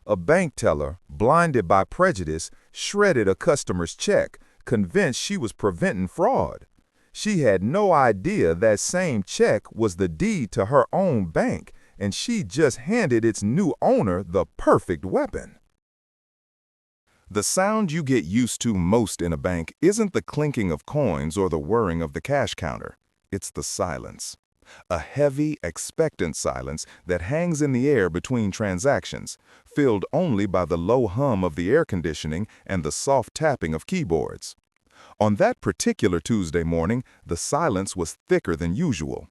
A bank teller, blinded by prejudice, shredded a customer's check, convinced she was preventing fraud. She had no idea that same check was the deed to her own bank, and she just handed its new owner the perfect weapon. The sound you get used to most in a bank isn't the clinking of coins or the whirring of the cash counter. It's the silence. A heavy, expectant silence that hangs in the air between transactions, filled only by the low hum of the air conditioning and the soft tapping of keyboards. On that particular Tuesday morning, the silence was thicker than usual.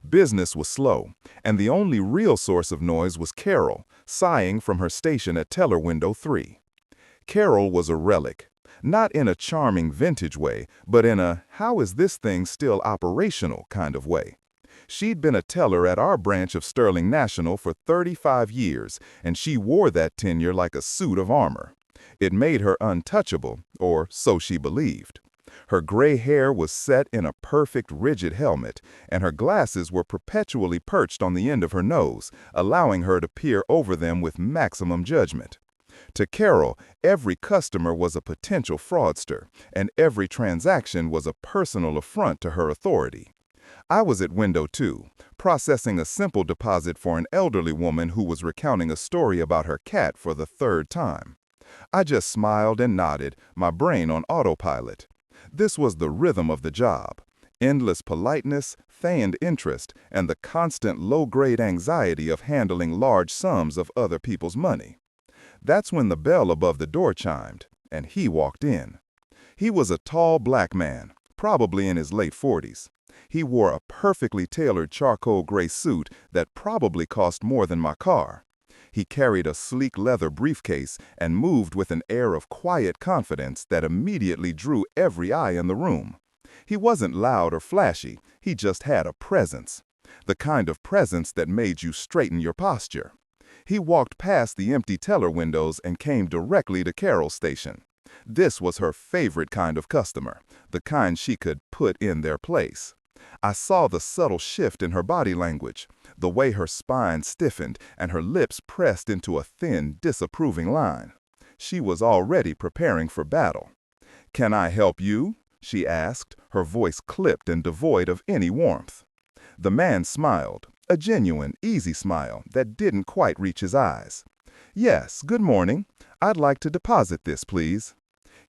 Business was slow, and the only real source of noise was Carol, sighing from her station at teller window 3. Carol was a relic, not in a charming vintage way, but in a "how is this thing still operational" kind of way. She'd been a teller at our branch of Sterling National for 35 years, and she wore that tenure like a suit of armor. It made her untouchable, or so she believed. Her gray hair was set in a perfect rigid helmet, and her glasses were perpetually perched on the end of her nose, allowing her to peer over them with maximum judgment. To Carol, every customer was a potential fraudster, and every transaction was a personal affront to her authority. I was at window 2, processing a simple deposit for an elderly woman who was recounting a story about her cat for the 3rd time. I just smiled and nodded, my brain on autopilot. This was the rhythm of the job. Endless politeness, feigned interest, and the constant low-grade anxiety of handling large sums of other people's money. That's when the bell above the door chimed, and he walked in. He was a tall black man, probably in his late 40s. He wore a perfectly tailored charcoal gray suit that probably cost more than my car. He carried a sleek leather briefcase and moved with an air of quiet confidence that immediately drew every eye in the room. He wasn't loud or flashy, he just had a presence. The kind of presence that made you straighten your posture. He walked past the empty teller windows and came directly to Carol's station. This was her favorite kind of customer, the kind she could put in their place. I saw the subtle shift in her body language, the way her spine stiffened and her lips pressed into a thin, disapproving line. She was already preparing for battle. "Can I help you?" she asked, her voice clipped and devoid of any warmth. The man smiled, a genuine, easy smile that didn't quite reach his eyes. "Yes, good morning. I'd like to deposit this, please."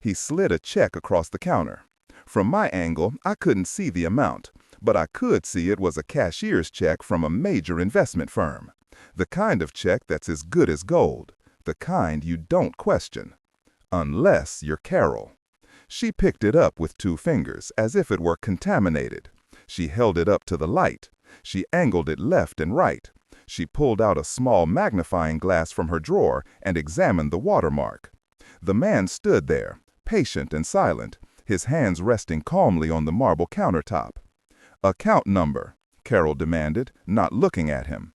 He slid a check across the counter. From my angle, I couldn't see the amount, but I could see it was a cashier's check from a major investment firm. The kind of check that's as good as gold. The kind you don't question. Unless you're Carol. She picked it up with 2 fingers, as if it were contaminated. She held it up to the light. She angled it left and right. She pulled out a small magnifying glass from her drawer and examined the watermark. The man stood there, patient and silent, his hands resting calmly on the marble countertop. "Account number," Carol demanded, not looking at him.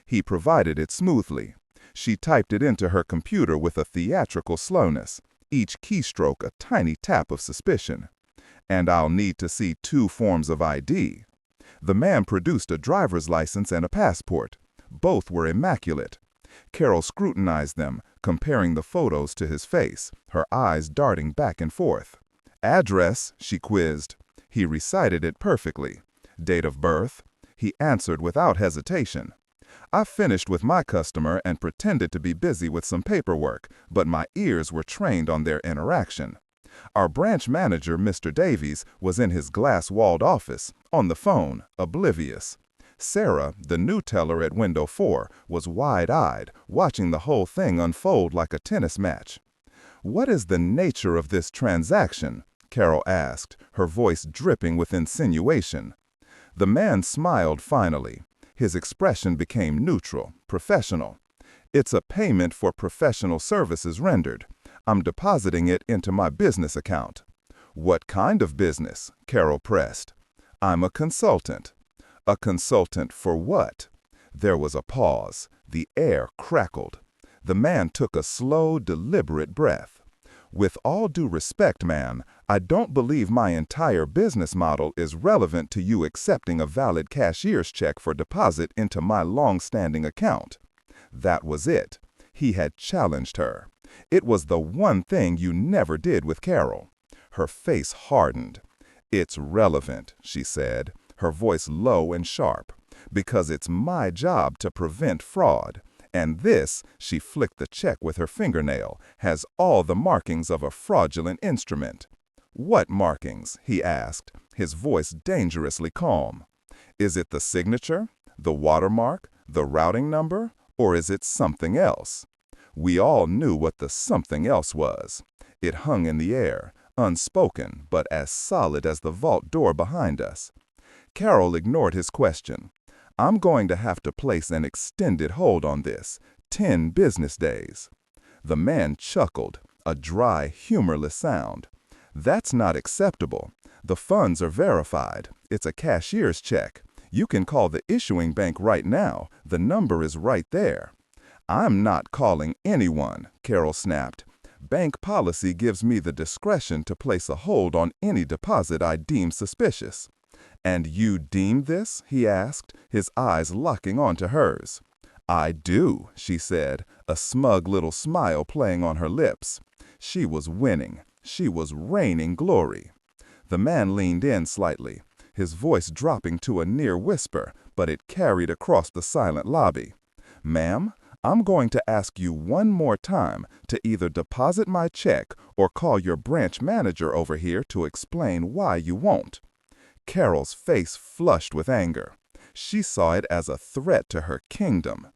He provided it smoothly. She typed it into her computer with a theatrical slowness, each keystroke a tiny tap of suspicion. "And I'll need to see 2 forms of ID." The man produced a driver's license and a passport. Both were immaculate. Carol scrutinized them, comparing the photos to his face, her eyes darting back and forth. "Address," she quizzed. He recited it perfectly. "Date of birth?" He answered without hesitation. I finished with my customer and pretended to be busy with some paperwork, but my ears were trained on their interaction. Our branch manager, Mr. Davies, was in his glass-walled office, on the phone, oblivious. Sarah, the new teller at window 4, was wide-eyed, watching the whole thing unfold like a tennis match. "What is the nature of this transaction?" Carol asked, her voice dripping with insinuation. The man smiled finally. His expression became neutral, professional. "It's a payment for professional services rendered. I'm depositing it into my business account." "What kind of business?" Carol pressed. "I'm a consultant." "A consultant for what?" There was a pause. The air crackled. The man took a slow, deliberate breath. "With all due respect, ma'am, I don't believe my entire business model is relevant to you accepting a valid cashier's check for deposit into my long-standing account." That was it. He had challenged her. It was the one thing you never did with Carol. Her face hardened. "It's relevant," she said, her voice low and sharp, "because it's my job to prevent fraud. And this," she flicked the check with her fingernail, "has all the markings of a fraudulent instrument." "What markings?" he asked, his voice dangerously calm. "Is it the signature, the watermark, the routing number, or is it something else?" We all knew what the something else was. It hung in the air, unspoken, but as solid as the vault door behind us. Carol ignored his question. "I'm going to have to place an extended hold on this, 10 business days." The man chuckled, a dry, humorless sound. "That's not acceptable. The funds are verified. It's a cashier's check. You can call the issuing bank right now. The number is right there." "I'm not calling anyone," Carol snapped. "Bank policy gives me the discretion to place a hold on any deposit I deem suspicious." "And you deem this?" he asked, his eyes locking onto hers. "I do," she said, a smug little smile playing on her lips. She was winning. She was reigning glory. The man leaned in slightly, his voice dropping to a near whisper, but it carried across the silent lobby. "Ma'am, I'm going to ask you one more time to either deposit my check or call your branch manager over here to explain why you won't." Carol's face flushed with anger. She saw it as a threat to her kingdom.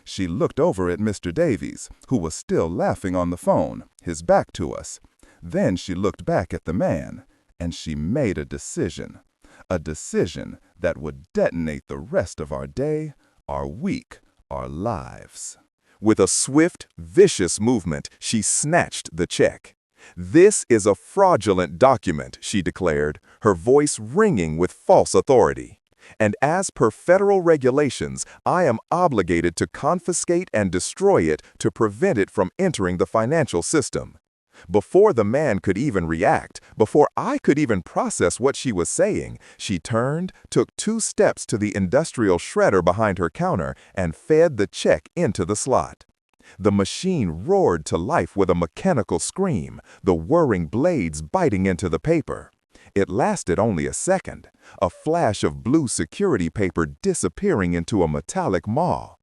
She looked over at Mr. Davies, who was still laughing on the phone, his back to us. Then she looked back at the man, and she made a decision that would detonate the rest of our day, our week, our lives. With a swift, vicious movement, she snatched the check. "This is a fraudulent document," she declared, her voice ringing with false authority. "And as per federal regulations, I am obligated to confiscate and destroy it to prevent it from entering the financial system." Before the man could even react, before I could even process what she was saying, she turned, took 2 steps to the industrial shredder behind her counter, and fed the check into the slot. The machine roared to life with a mechanical scream, the whirring blades biting into the paper. It lasted only a second, a flash of blue security paper disappearing into a metallic maw.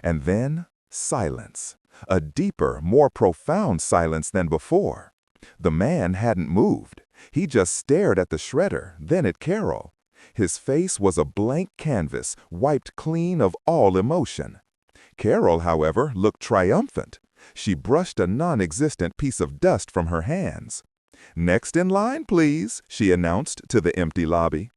And then, silence. A deeper, more profound silence than before. The man hadn't moved. He just stared at the shredder, then at Carol. His face was a blank canvas, wiped clean of all emotion. Carol, however, looked triumphant. She brushed a non-existent piece of dust from her hands. "Next in line, please," she announced to the empty lobby.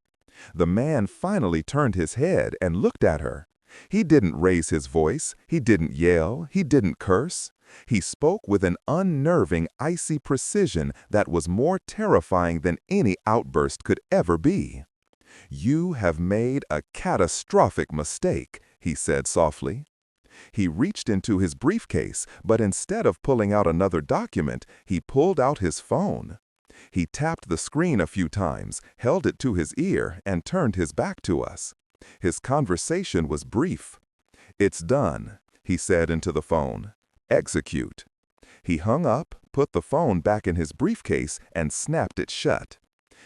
The man finally turned his head and looked at her. He didn't raise his voice, he didn't yell, he didn't curse. He spoke with an unnerving, icy precision that was more terrifying than any outburst could ever be. "You have made a catastrophic mistake," he said softly. He reached into his briefcase, but instead of pulling out another document, he pulled out his phone. He tapped the screen a few times, held it to his ear, and turned his back to us. His conversation was brief. "It's done," he said into the phone. "Execute." He hung up, put the phone back in his briefcase, and snapped it shut.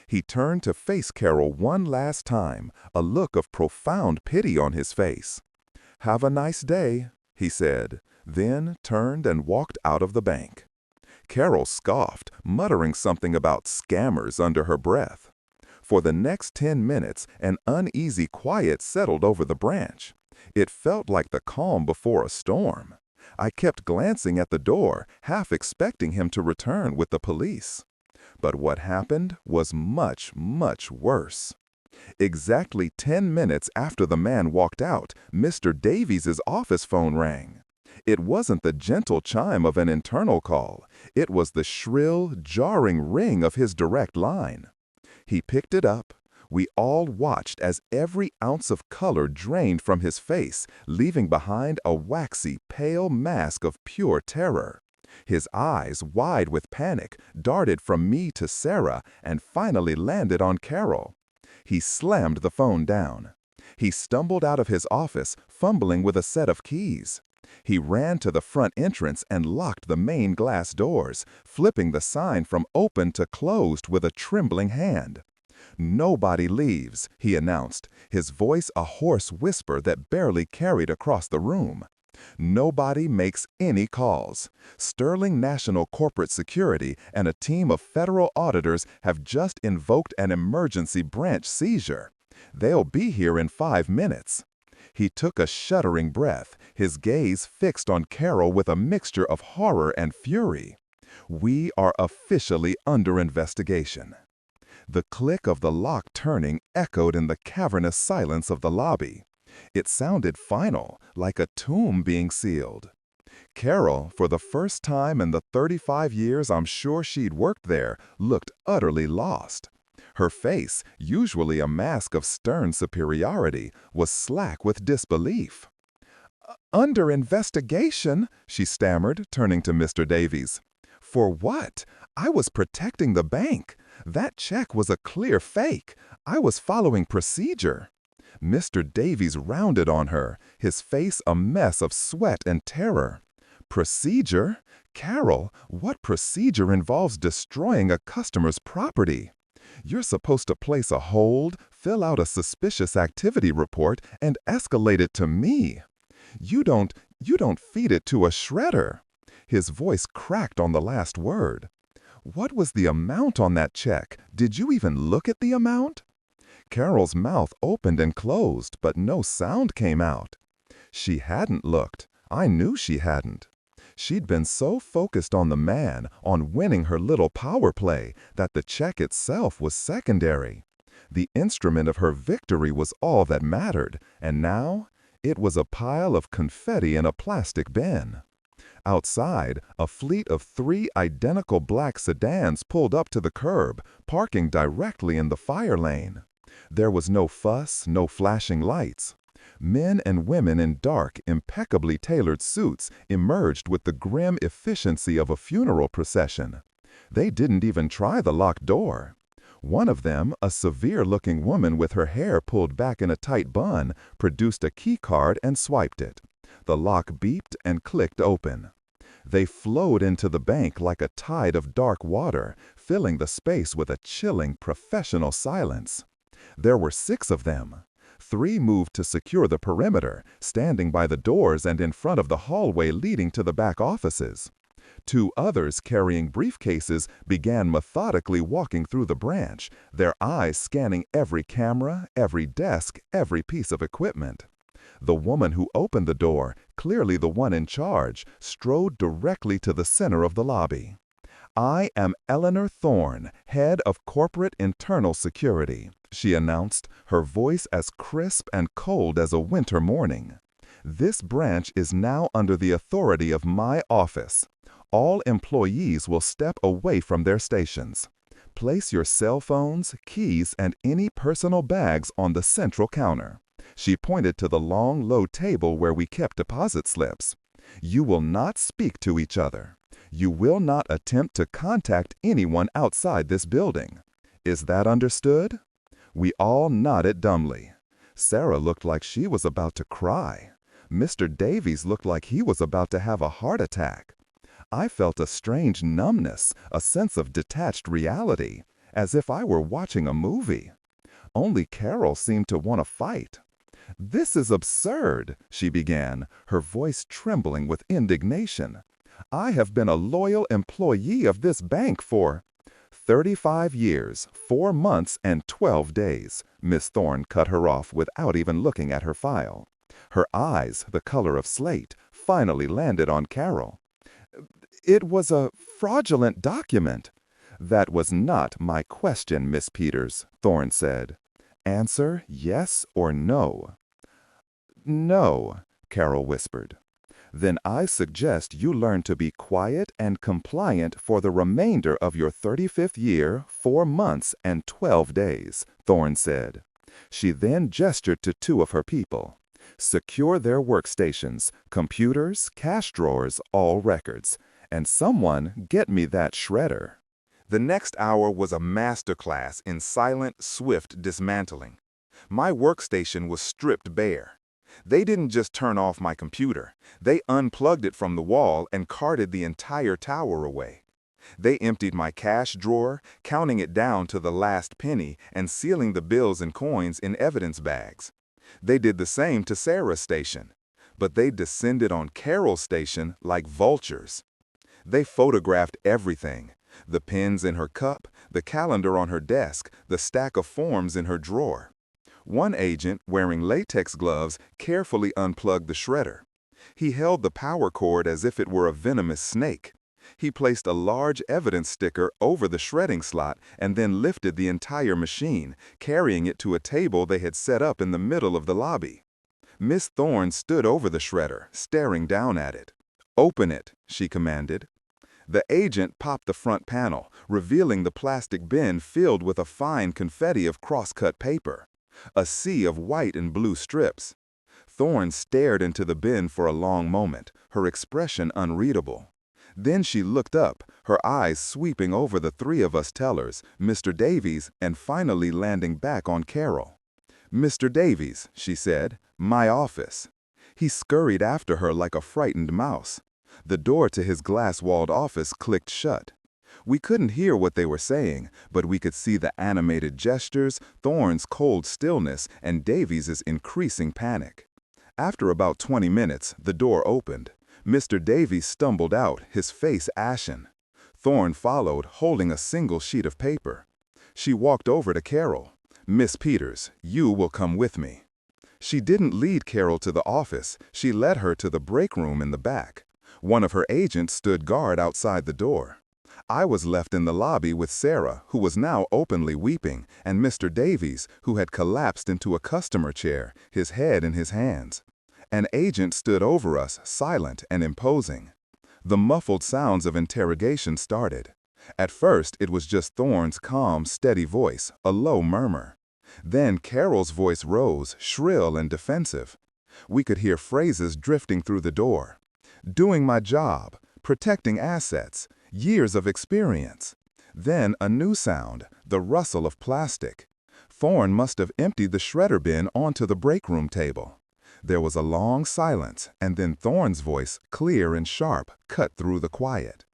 He turned to face Carol one last time, a look of profound pity on his face. "Have a nice day," he said, then turned and walked out of the bank. Carol scoffed, muttering something about scammers under her breath. For the next 10 minutes, an uneasy quiet settled over the branch. It felt like the calm before a storm. I kept glancing at the door, half expecting him to return with the police. But what happened was much, much worse. Exactly 10 minutes after the man walked out, Mr. Davies' office phone rang. It wasn't the gentle chime of an internal call. It was the shrill, jarring ring of his direct line. He picked it up. We all watched as every ounce of color drained from his face, leaving behind a waxy, pale mask of pure terror. His eyes, wide with panic, darted from me to Sarah and finally landed on Carol. He slammed the phone down. He stumbled out of his office, fumbling with a set of keys. He ran to the front entrance and locked the main glass doors, flipping the sign from open to closed with a trembling hand. "Nobody leaves," he announced, his voice a hoarse whisper that barely carried across the room. "Nobody makes any calls. Sterling National Corporate Security and a team of federal auditors have just invoked an emergency branch seizure. They'll be here in 5 minutes." He took a shuddering breath, his gaze fixed on Carol with a mixture of horror and fury. "We are officially under investigation." The click of the lock turning echoed in the cavernous silence of the lobby. It sounded final, like a tomb being sealed. Carol, for the first time in the 35 years I'm sure she'd worked there, looked utterly lost. Her face, usually a mask of stern superiority, was slack with disbelief. "Under investigation?" she stammered, turning to Mr. Davies. "For what? I was protecting the bank. That check was a clear fake. I was following procedure." Mr. Davies rounded on her, his face a mess of sweat and terror. "Procedure? Carol, what procedure involves destroying a customer's property? You're supposed to place a hold, fill out a suspicious activity report, and escalate it to me. You don't feed it to a shredder." His voice cracked on the last word. "What was the amount on that check? Did you even look at the amount?" Carol's mouth opened and closed, but no sound came out. She hadn't looked. I knew she hadn't. She'd been so focused on the man, on winning her little power play, that the check itself was secondary. The instrument of her victory was all that mattered, and now it was a pile of confetti in a plastic bin. Outside, a fleet of 3 identical black sedans pulled up to the curb, parking directly in the fire lane. There was no fuss, no flashing lights. Men and women in dark, impeccably tailored suits emerged with the grim efficiency of a funeral procession. They didn't even try the locked door. One of them, a severe-looking woman with her hair pulled back in a tight bun, produced a key card and swiped it. The lock beeped and clicked open. They flowed into the bank like a tide of dark water, filling the space with a chilling, professional silence. There were 6 of them. 3 moved to secure the perimeter, standing by the doors and in front of the hallway leading to the back offices. 2 others carrying briefcases began methodically walking through the branch, their eyes scanning every camera, every desk, every piece of equipment. The woman who opened the door, clearly the one in charge, strode directly to the center of the lobby. "I am Eleanor Thorne, head of Corporate Internal Security," she announced, her voice as crisp and cold as a winter morning. "This branch is now under the authority of my office. All employees will step away from their stations. Place your cell phones, keys, and any personal bags on the central counter." She pointed to the long, low table where we kept deposit slips. "You will not speak to each other. You will not attempt to contact anyone outside this building. Is that understood?" We all nodded dumbly. Sarah looked like she was about to cry. Mr. Davies looked like he was about to have a heart attack. I felt a strange numbness, a sense of detached reality, as if I were watching a movie. Only Carol seemed to want to fight. "This is absurd," she began, her voice trembling with indignation. "I have been a loyal employee of this bank for—" 35 years, 4 months, and 12 days, Miss Thorne cut her off without even looking at her file. Her eyes, the color of slate, finally landed on Carol. "It was a fraudulent document." "That was not my question, Miss Peters," Thorne said. "Answer yes or no." "No," Carol whispered. "Then I suggest you learn to be quiet and compliant for the remainder of your 35th year, 4 months, and 12 days, Thorne said. She then gestured to 2 of her people. "Secure their workstations, computers, cash drawers, all records. And someone get me that shredder." The next hour was a masterclass in silent, swift dismantling. My workstation was stripped bare. They didn't just turn off my computer. They unplugged it from the wall and carted the entire tower away. They emptied my cash drawer, counting it down to the last penny and sealing the bills and coins in evidence bags. They did the same to Sarah's station, but they descended on Carol's station like vultures. They photographed everything: the pens in her cup, the calendar on her desk, the stack of forms in her drawer. One agent, wearing latex gloves, carefully unplugged the shredder. He held the power cord as if it were a venomous snake. He placed a large evidence sticker over the shredding slot and then lifted the entire machine, carrying it to a table they had set up in the middle of the lobby. Miss Thorne stood over the shredder, staring down at it. "Open it," she commanded. The agent popped the front panel, revealing the plastic bin filled with a fine confetti of cross-cut paper, a sea of white and blue strips. Thorne stared into the bin for a long moment, her expression unreadable. Then she looked up, her eyes sweeping over the three of us tellers, Mr. Davies, and finally landing back on Carol. "Mr. Davies," she said, "my office." He scurried after her like a frightened mouse. The door to his glass-walled office clicked shut. We couldn't hear what they were saying, but we could see the animated gestures, Thorne's cold stillness, and Davies's increasing panic. After about 20 minutes, the door opened. Mr. Davies stumbled out, his face ashen. Thorne followed, holding a single sheet of paper. She walked over to Carol. "Miss Peters, you will come with me." She didn't lead Carol to the office. She led her to the break room in the back. One of her agents stood guard outside the door. I was left in the lobby with Sarah, who was now openly weeping, and Mr. Davies, who had collapsed into a customer chair, his head in his hands. An agent stood over us, silent and imposing. The muffled sounds of interrogation started. At first, it was just Thorne's calm, steady voice, a low murmur. Then Carol's voice rose, shrill and defensive. We could hear phrases drifting through the door. "Doing my job, protecting assets, years of experience." Then a new sound, the rustle of plastic. Thorne must have emptied the shredder bin onto the break room table. There was a long silence, and then Thorne's voice, clear and sharp, cut through the quiet.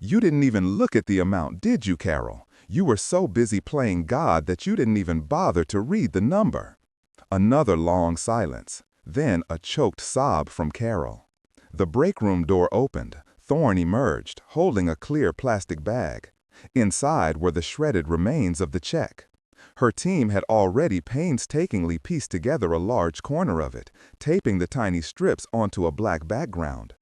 "You didn't even look at the amount, did you, Carol? You were so busy playing God that you didn't even bother to read the number." Another long silence, then a choked sob from Carol. The break room door opened. Thorne emerged, holding a clear plastic bag. Inside were the shredded remains of the check. Her team had already painstakingly pieced together a large corner of it, taping the tiny strips onto a black background.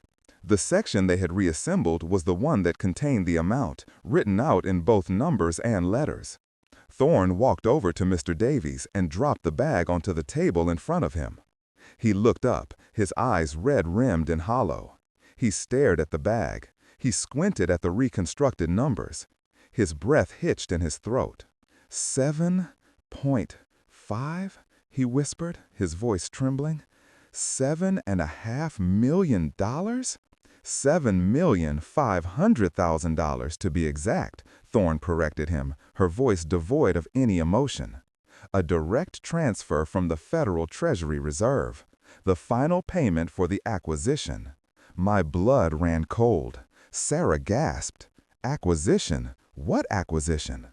The section they had reassembled was the one that contained the amount, written out in both numbers and letters. Thorne walked over to Mr. Davies and dropped the bag onto the table in front of him. He looked up, his eyes red-rimmed and hollow. He stared at the bag. He squinted at the reconstructed numbers. His breath hitched in his throat. 7.5, he whispered, his voice trembling. $7.5 million? $7,500,000 to be exact, Thorne corrected him, her voice devoid of any emotion. A direct transfer from the Federal Treasury Reserve. The final payment for the acquisition. My blood ran cold. Sarah gasped. Acquisition? What acquisition?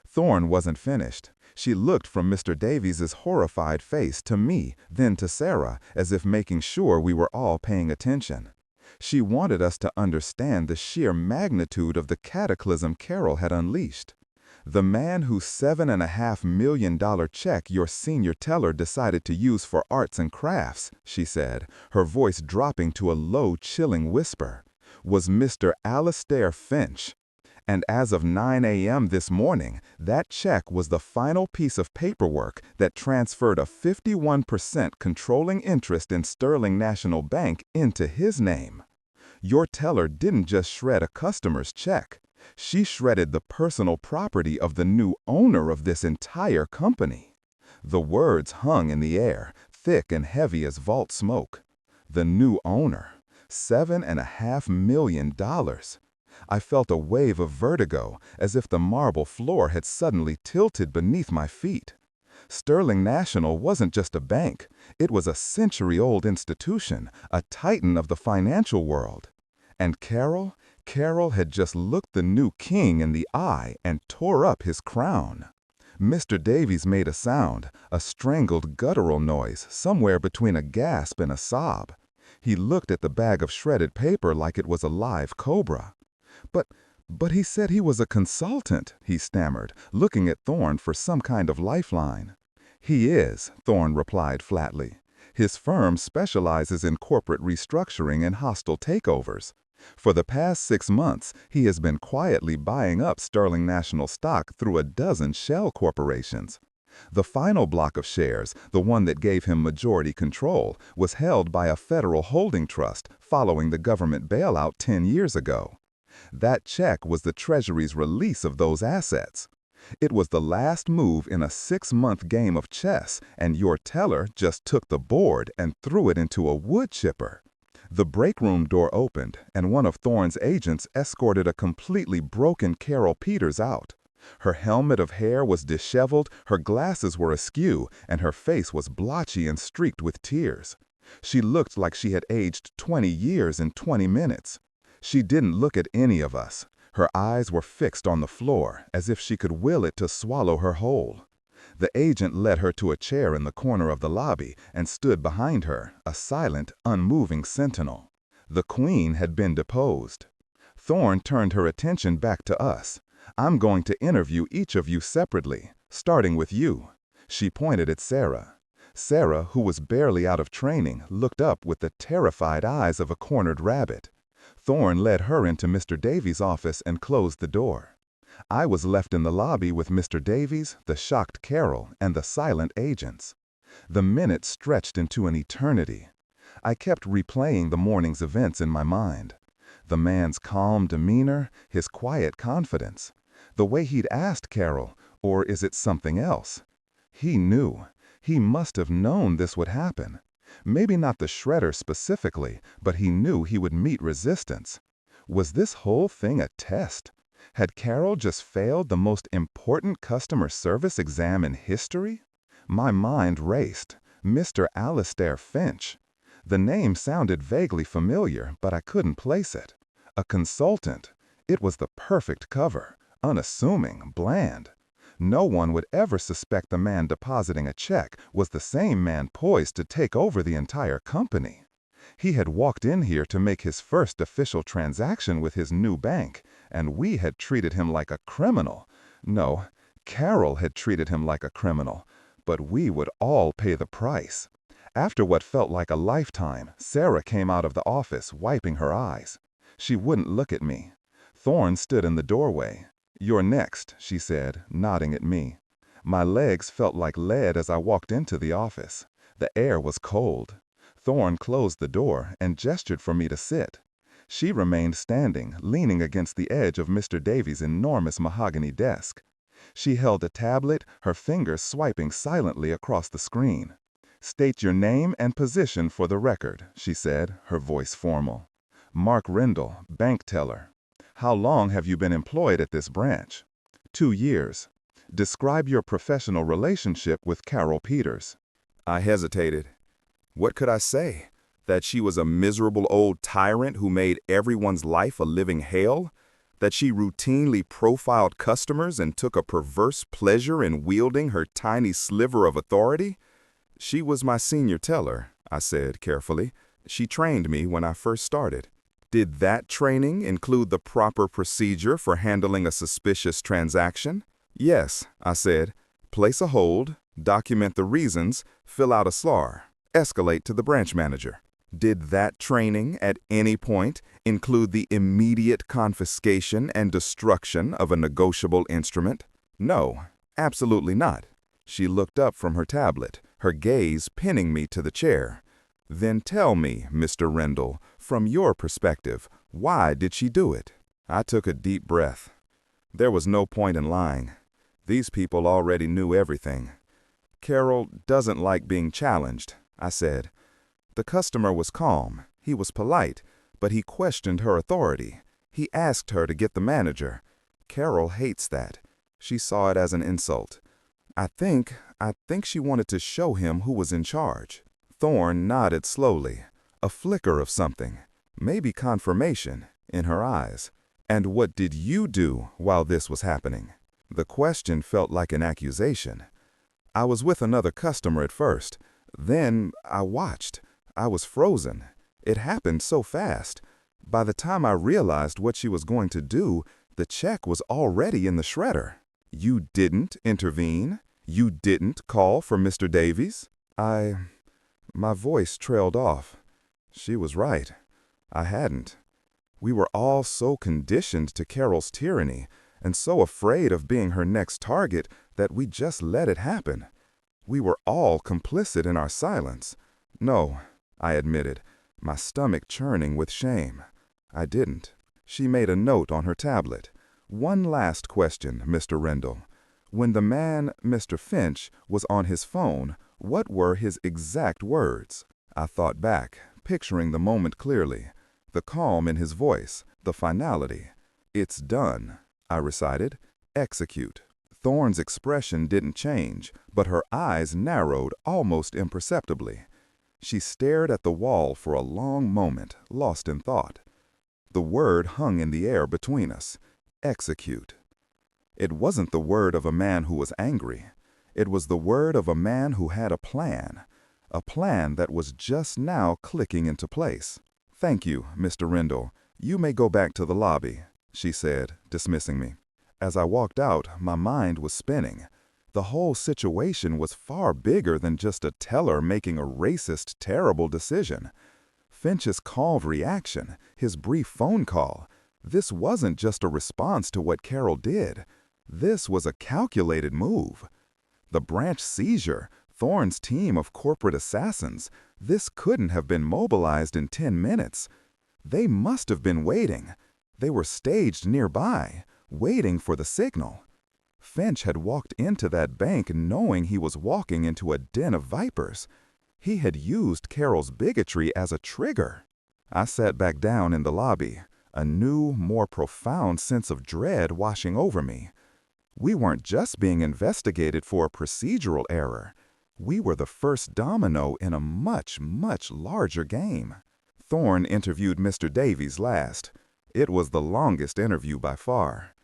Thorne wasn't finished. She looked from Mr. Davies's horrified face to me, then to Sarah, as if making sure we were all paying attention. She wanted us to understand the sheer magnitude of the cataclysm Carol had unleashed. The man whose $7.5 million check your senior teller decided to use for arts and crafts, she said, her voice dropping to a low, chilling whisper, was Mr. Alastair Finch. And as of 9 a.m. this morning, that check was the final piece of paperwork that transferred a 51% controlling interest in Sterling National Bank into his name. Your teller didn't just shred a customer's check. She shredded the personal property of the new owner of this entire company. The words hung in the air, thick and heavy as vault smoke. The new owner. $7.5 million. I felt a wave of vertigo, as if the marble floor had suddenly tilted beneath my feet. Sterling National wasn't just a bank. It was a century-old institution, a titan of the financial world. And Carol had just looked the new king in the eye and tore up his crown. Mr. Davies made a sound, a strangled guttural noise somewhere between a gasp and a sob. He looked at the bag of shredded paper like it was a live cobra. But he said he was a consultant, he stammered, looking at Thorne for some kind of lifeline. He is, Thorne replied flatly. His firm specializes in corporate restructuring and hostile takeovers. For the past 6 months, he has been quietly buying up Sterling National stock through a dozen shell corporations. The final block of shares, the one that gave him majority control, was held by a federal holding trust following the government bailout 10 years ago. That check was the Treasury's release of those assets. It was the last move in a 6-month game of chess, and your teller just took the board and threw it into a wood chipper. The break room door opened, and one of Thorne's agents escorted a completely broken Carol Peters out. Her helmet of hair was disheveled, her glasses were askew, and her face was blotchy and streaked with tears. She looked like she had aged 20 years in 20 minutes. She didn't look at any of us. Her eyes were fixed on the floor, as if she could will it to swallow her whole. The agent led her to a chair in the corner of the lobby and stood behind her, a silent, unmoving sentinel. The Queen had been deposed. Thorne turned her attention back to us. "I'm going to interview each of you separately, starting with you." She pointed at Sarah. Sarah, who was barely out of training, looked up with the terrified eyes of a cornered rabbit. Thorne led her into Mr. Davies' office and closed the door. I was left in the lobby with Mr. Davies, the shocked Carol, and the silent agents. The minutes stretched into an eternity. I kept replaying the morning's events in my mind. The man's calm demeanor, his quiet confidence, the way he'd asked Carol, or is it something else? He knew. He must have known this would happen. Maybe not the shredder specifically, but he knew he would meet resistance. Was this whole thing a test? Had Carol just failed the most important customer service exam in history? My mind raced. Mr. Alistair Finch. The name sounded vaguely familiar, but I couldn't place it. A consultant. It was the perfect cover. Unassuming, bland. No one would ever suspect the man depositing a check was the same man poised to take over the entire company. He had walked in here to make his first official transaction with his new bank, and we had treated him like a criminal. No, Carol had treated him like a criminal, but we would all pay the price. After what felt like a lifetime, Sarah came out of the office, wiping her eyes. She wouldn't look at me. Thorne stood in the doorway. "You're next," she said, nodding at me. My legs felt like lead as I walked into the office. The air was cold. Thorne closed the door and gestured for me to sit. She remained standing, leaning against the edge of Mr. Davies' enormous mahogany desk. She held a tablet, her fingers swiping silently across the screen. "State your name and position for the record," she said, her voice formal. "Mark Rendell, bank teller. How long have you been employed at this branch?" 2 years. Describe your professional relationship with Carol Peters." I hesitated. What could I say? That she was a miserable old tyrant who made everyone's life a living hell? That she routinely profiled customers and took a perverse pleasure in wielding her tiny sliver of authority? "She was my senior teller," I said carefully. "She trained me when I first started." "Did that training include the proper procedure for handling a suspicious transaction?" "Yes," I said. "Place a hold, document the reasons, fill out a SLAR, escalate to the branch manager." "Did that training at any point include the immediate confiscation and destruction of a negotiable instrument?" "No, absolutely not." She looked up from her tablet, her gaze pinning me to the chair. "Then tell me, Mr. Rendell, from your perspective, why did she do it?" I took a deep breath. There was no point in lying. These people already knew everything. "Carol doesn't like being challenged," I said. The customer was calm. He was polite, but he questioned her authority. He asked her to get the manager. Carol hates that. She saw it as an insult. I think she wanted to show him who was in charge. Thorne nodded slowly, a flicker of something, maybe confirmation, in her eyes. And what did you do while this was happening? The question felt like an accusation. I was with another customer at first. Then I watched. I was frozen. It happened so fast. By the time I realized what she was going to do, the check was already in the shredder. You didn't intervene? You didn't call for Mr. Davies? My voice trailed off. She was right. I hadn't. We were all so conditioned to Carol's tyranny and so afraid of being her next target that we just let it happen. We were all complicit in our silence. No, I admitted, my stomach churning with shame. I didn't. She made a note on her tablet. One last question, Mr. Rendell. When the man, Mr. Finch, was on his phone, what were his exact words? I thought back, picturing the moment clearly. The calm in his voice, the finality. It's done, I recited. Execute. Thorne's expression didn't change, but her eyes narrowed almost imperceptibly. She stared at the wall for a long moment, lost in thought. The word hung in the air between us. Execute. It wasn't the word of a man who was angry. It was the word of a man who had a plan that was just now clicking into place. Thank you, Mr. Rendell. You may go back to the lobby, she said, dismissing me. As I walked out, my mind was spinning. The whole situation was far bigger than just a teller making a racist, terrible decision. Finch's calm reaction, his brief phone call, this wasn't just a response to what Carol did. This was a calculated move. The branch seizure, Thorne's team of corporate assassins, this couldn't have been mobilized in 10 minutes. They must have been waiting. They were staged nearby, waiting for the signal. Finch had walked into that bank knowing he was walking into a den of vipers. He had used Carol's bigotry as a trigger. I sat back down in the lobby, a new, more profound sense of dread washing over me. We weren't just being investigated for a procedural error. We were the first domino in a much, much larger game. Thorne interviewed Mr. Davies last. It was the longest interview by far.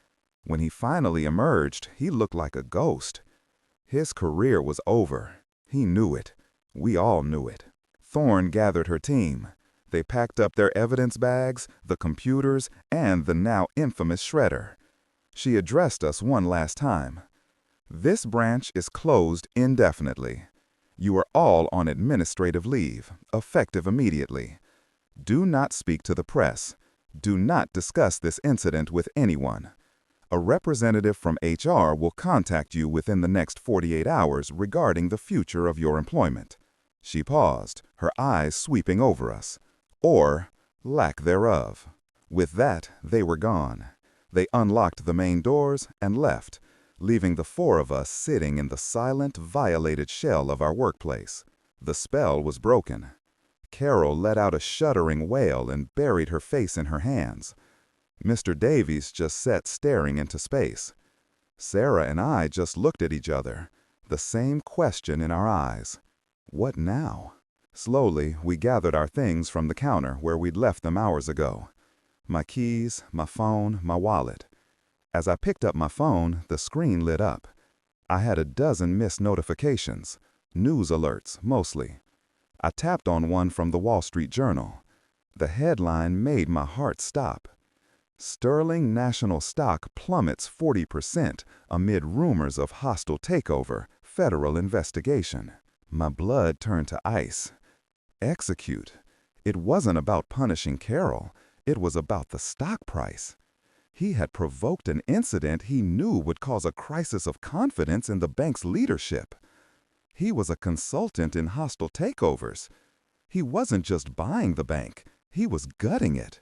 When he finally emerged, he looked like a ghost. His career was over. He knew it. We all knew it. Thorne gathered her team. They packed up their evidence bags, the computers, and the now infamous shredder. She addressed us one last time. This branch is closed indefinitely. You are all on administrative leave, effective immediately. Do not speak to the press. Do not discuss this incident with anyone. A representative from HR will contact you within the next 48 hours regarding the future of your employment. She paused, her eyes sweeping over us. Or lack thereof. With that, they were gone. They unlocked the main doors and left, leaving the four of us sitting in the silent, violated shell of our workplace. The spell was broken. Carol let out a shuddering wail and buried her face in her hands. Mr. Davies just sat staring into space. Sarah and I just looked at each other, the same question in our eyes. What now? Slowly, we gathered our things from the counter where we'd left them hours ago. My keys, my phone, my wallet. As I picked up my phone, the screen lit up. I had a dozen missed notifications, news alerts mostly. I tapped on one from the Wall Street Journal. The headline made my heart stop. Sterling National stock plummets 40% amid rumors of hostile takeover, federal investigation. My blood turned to ice. Execute. It wasn't about punishing Carol. It was about the stock price. He had provoked an incident he knew would cause a crisis of confidence in the bank's leadership. He was a consultant in hostile takeovers. He wasn't just buying the bank, he was gutting it.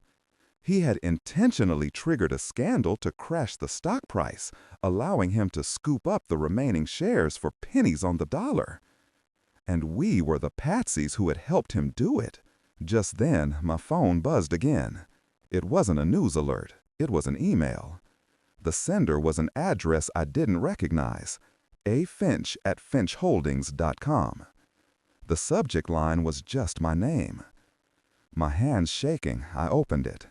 He had intentionally triggered a scandal to crash the stock price, allowing him to scoop up the remaining shares for pennies on the dollar. And we were the patsies who had helped him do it. Just then, my phone buzzed again. It wasn't a news alert. It was an email. The sender was an address I didn't recognize. afinch@finchholdings.com. The subject line was just my name. My hands shaking, I opened it.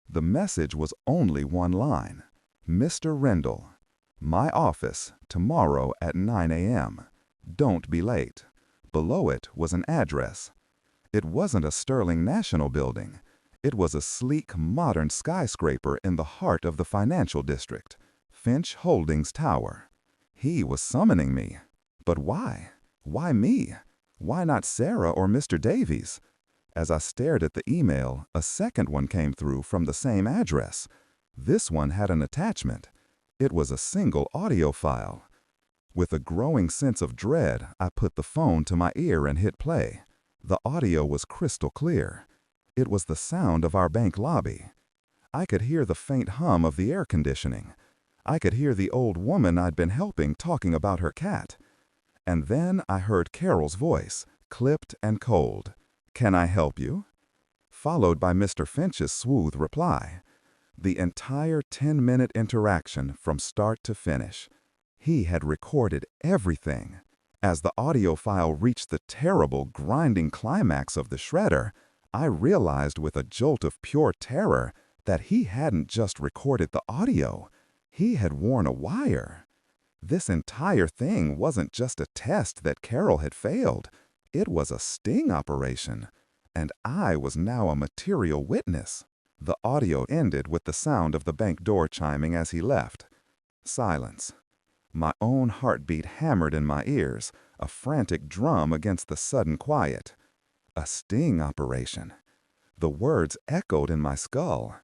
The message was only one line. Mr. Rendell, my office, tomorrow at 9 a.m. Don't be late. Below it was an address. It wasn't a sterling national building. It was a sleek, modern skyscraper in the heart of the financial district, Finch Holdings Tower. He was summoning me. But why? Why me? Why not Sarah or Mr. Davies? As I stared at the email, a second one came through from the same address. This one had an attachment. It was a single audio file. With a growing sense of dread, I put the phone to my ear and hit play. The audio was crystal clear. It was the sound of our bank lobby. I could hear the faint hum of the air conditioning. I could hear the old woman I'd been helping talking about her cat. And then I heard Carol's voice, clipped and cold. "Can I help you?" Followed by Mr. Finch's smooth reply. The entire 10-minute interaction from start to finish. He had recorded everything. As the audio file reached the terrible, grinding climax of the shredder, I realized with a jolt of pure terror that he hadn't just recorded the audio. He had worn a wire. This entire thing wasn't just a test that Carol had failed. It was a sting operation, and I was now a material witness. The audio ended with the sound of the bank door chiming as he left. Silence. My own heartbeat hammered in my ears, a frantic drum against the sudden quiet. A sting operation. The words echoed in my skull.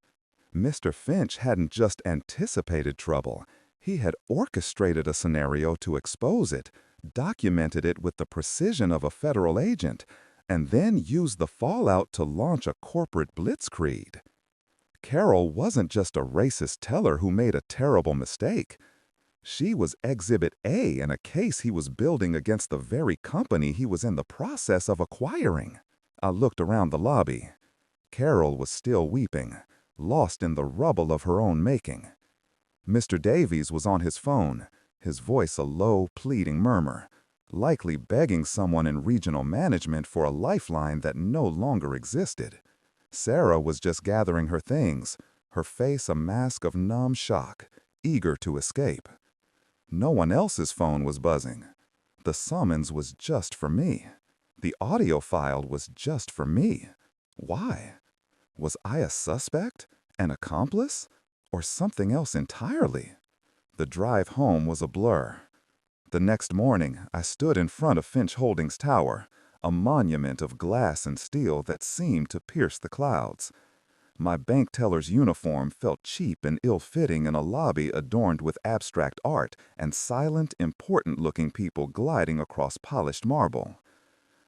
Mr. Finch hadn't just anticipated trouble. He had orchestrated a scenario to expose it, documented it with the precision of a federal agent, and then used the fallout to launch a corporate blitzkrieg. Carol wasn't just a racist teller who made a terrible mistake. She was Exhibit A in a case he was building against the very company he was in the process of acquiring. I looked around the lobby. Carol was still weeping, lost in the rubble of her own making. Mr. Davies was on his phone, his voice a low, pleading murmur, likely begging someone in regional management for a lifeline that no longer existed. Sarah was just gathering her things, her face a mask of numb shock, eager to escape. No one else's phone was buzzing. The summons was just for me. The audio file was just for me. Why? Was I a suspect, an accomplice, or something else entirely? The drive home was a blur. The next morning, I stood in front of Finch Holdings Tower, a monument of glass and steel that seemed to pierce the clouds. My bank teller's uniform felt cheap and ill-fitting in a lobby adorned with abstract art and silent, important-looking people gliding across polished marble.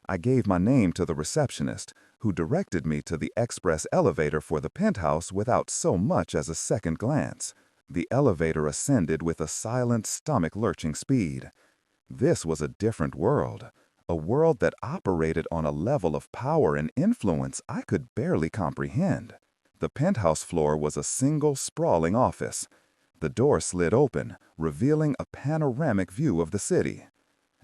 I gave my name to the receptionist, who directed me to the express elevator for the penthouse without so much as a second glance. The elevator ascended with a silent, stomach-lurching speed. This was a different world, a world that operated on a level of power and influence I could barely comprehend. The penthouse floor was a single, sprawling office. The door slid open, revealing a panoramic view of the city.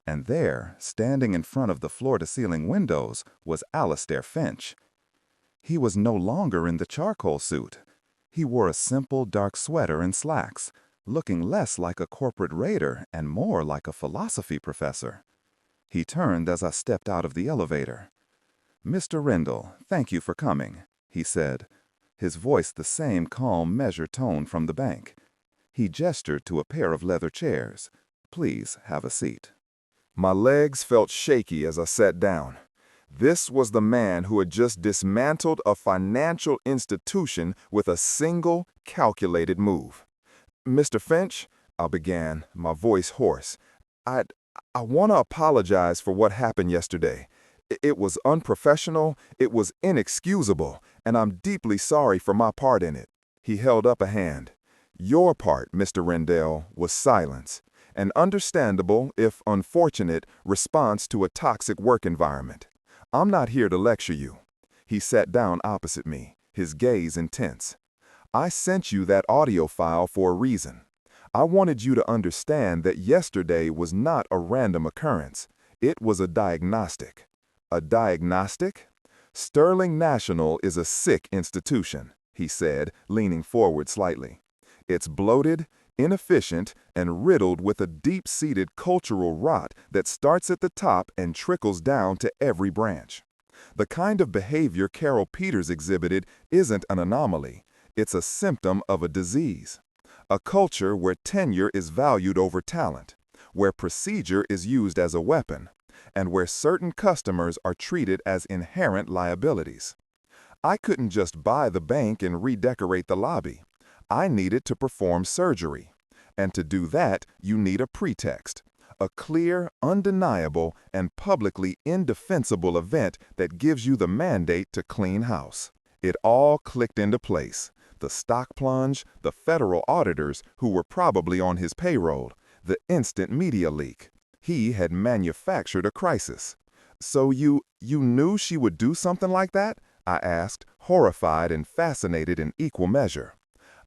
And there, standing in front of the floor-to-ceiling windows, was Alastair Finch. He was no longer in the charcoal suit. He wore a simple, dark sweater and slacks, looking less like a corporate raider and more like a philosophy professor. He turned as I stepped out of the elevator. "Mr. Rendell, thank you for coming," he said, his voice the same calm, measured tone from the bank. He gestured to a pair of leather chairs. "Please have a seat." My legs felt shaky as I sat down. This was the man who had just dismantled a financial institution with a single, calculated move. "Mr. Finch," I began, my voice hoarse, I want to apologize for what happened yesterday. It was unprofessional, it was inexcusable, and I'm deeply sorry for my part in it." He held up a hand. "Your part, Mr. Rendell, was silence. An understandable, if unfortunate, response to a toxic work environment. I'm not here to lecture you." He sat down opposite me, his gaze intense. "I sent you that audio file for a reason. I wanted you to understand that yesterday was not a random occurrence. It was a diagnostic. A diagnostic? Sterling National is a sick institution, he said, leaning forward slightly. It's bloated, inefficient, and riddled with a deep-seated cultural rot that starts at the top and trickles down to every branch. The kind of behavior Carol Peters exhibited isn't an anomaly. It's a symptom of a disease. A culture where tenure is valued over talent, where procedure is used as a weapon, and where certain customers are treated as inherent liabilities. I couldn't just buy the bank and redecorate the lobby. I needed to perform surgery. And to do that, you need a pretext. A clear, undeniable, and publicly indefensible event that gives you the mandate to clean house. It all clicked into place. The stock plunge, the federal auditors who were probably on his payroll, the instant media leak. He had manufactured a crisis. So you knew she would do something like that? I asked, horrified and fascinated in equal measure.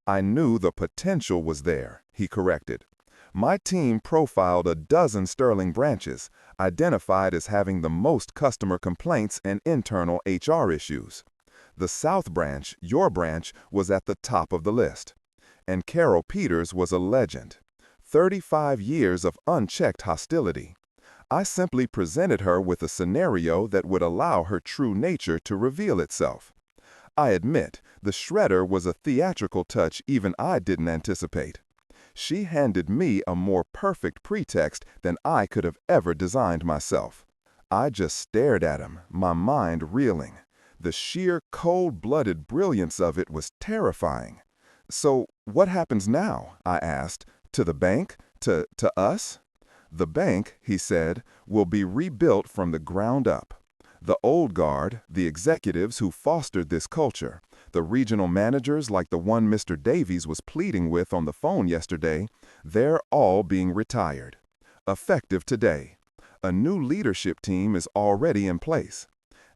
I knew the potential was there, he corrected. My team profiled a dozen Sterling branches, identified as having the most customer complaints and internal HR issues. The South branch, your branch, was at the top of the list. And Carol Peters was a legend. 35 years of unchecked hostility. I simply presented her with a scenario that would allow her true nature to reveal itself. I admit, the shredder was a theatrical touch even I didn't anticipate. She handed me a more perfect pretext than I could have ever designed myself. I just stared at him, my mind reeling. The sheer cold-blooded brilliance of it was terrifying. So, what happens now? I asked. To the bank? To us? The bank, he said, will be rebuilt from the ground up. The old guard, the executives who fostered this culture, the regional managers like the one Mr. Davies was pleading with on the phone yesterday, they're all being retired. Effective today. A new leadership team is already in place.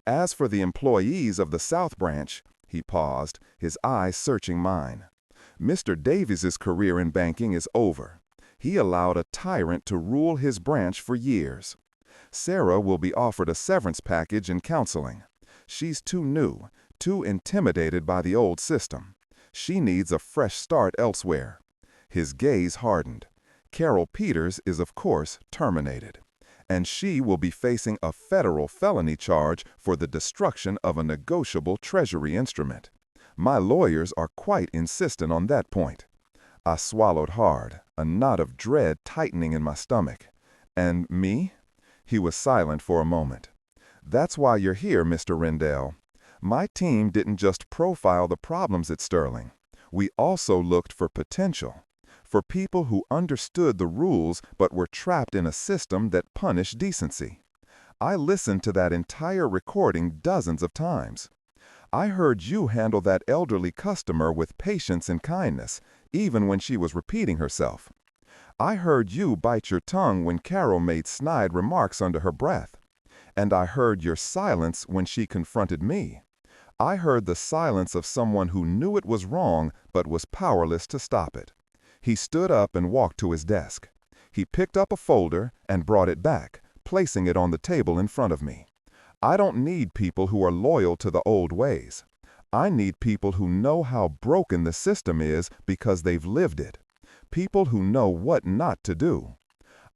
As for the employees of the South Branch, he paused, his eyes searching mine. Mr. Davies's career in banking is over. He allowed a tyrant to rule his branch for years. Sarah will be offered a severance package and counseling. She's too new, too intimidated by the old system. She needs a fresh start elsewhere. His gaze hardened. Carol Peters is, of course, terminated. And she will be facing a federal felony charge for the destruction of a negotiable Treasury instrument. My lawyers are quite insistent on that point. I swallowed hard, a knot of dread tightening in my stomach. And me? He was silent for a moment. That's why you're here, Mr. Rendell. My team didn't just profile the problems at Sterling. We also looked for potential. For people who understood the rules but were trapped in a system that punished decency. I listened to that entire recording dozens of times. I heard you handle that elderly customer with patience and kindness, even when she was repeating herself. I heard you bite your tongue when Carol made snide remarks under her breath. And I heard your silence when she confronted me. I heard the silence of someone who knew it was wrong but was powerless to stop it. He stood up and walked to his desk. He picked up a folder and brought it back, placing it on the table in front of me. I don't need people who are loyal to the old ways. I need people who know how broken the system is because they've lived it. People who know what not to do.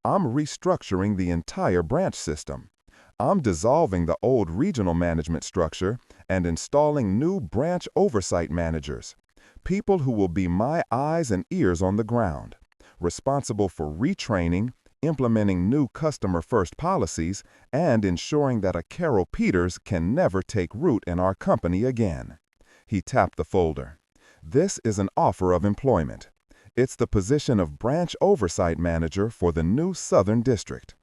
I'm restructuring the entire branch system. I'm dissolving the old regional management structure and installing new branch oversight managers. People who will be my eyes and ears on the ground, responsible for retraining, implementing new customer-first policies, and ensuring that a Carol Peters can never take root in our company again. He tapped the folder. This is an offer of employment. It's the position of branch oversight manager for the new Southern District.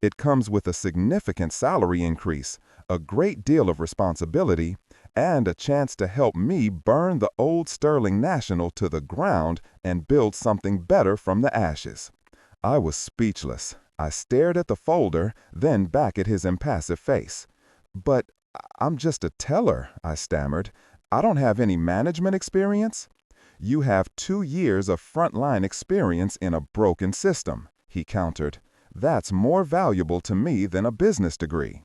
It comes with a significant salary increase, a great deal of responsibility, and a chance to help me burn the old Sterling National to the ground and build something better from the ashes. I was speechless. I stared at the folder, then back at his impassive face. But I'm just a teller, I stammered. I don't have any management experience. You have 2 years of frontline experience in a broken system, he countered. That's more valuable to me than a business degree.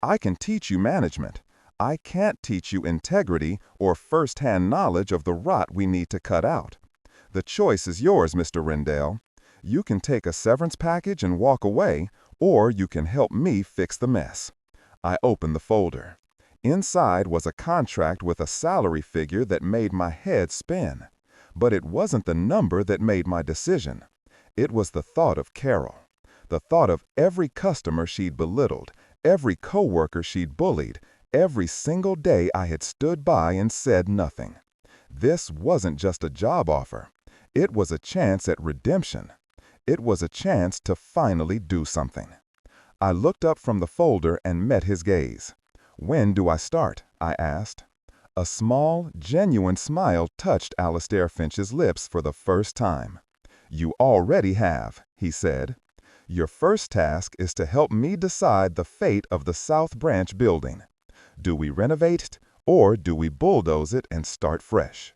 I can teach you management. I can't teach you integrity or first-hand knowledge of the rot we need to cut out. The choice is yours, Mr. Rendell. You can take a severance package and walk away, or you can help me fix the mess. I opened the folder. Inside was a contract with a salary figure that made my head spin. But it wasn't the number that made my decision. It was the thought of Carol. The thought of every customer she'd belittled, every coworker she'd bullied, every single day I had stood by and said nothing. This wasn't just a job offer. It was a chance at redemption. It was a chance to finally do something. I looked up from the folder and met his gaze. "When do I start?" I asked. A small, genuine smile touched Alistair Finch's lips for the first time. "You already have," he said. "Your first task is to help me decide the fate of the South Branch building. Do we renovate it, or do we bulldoze it and start fresh?"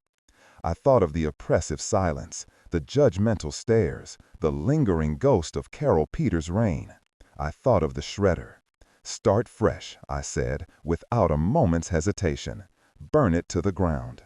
I thought of the oppressive silence, the judgmental stares, the lingering ghost of Carol Peters' reign. I thought of the shredder. "Start fresh," I said, without a moment's hesitation. "Burn it to the ground."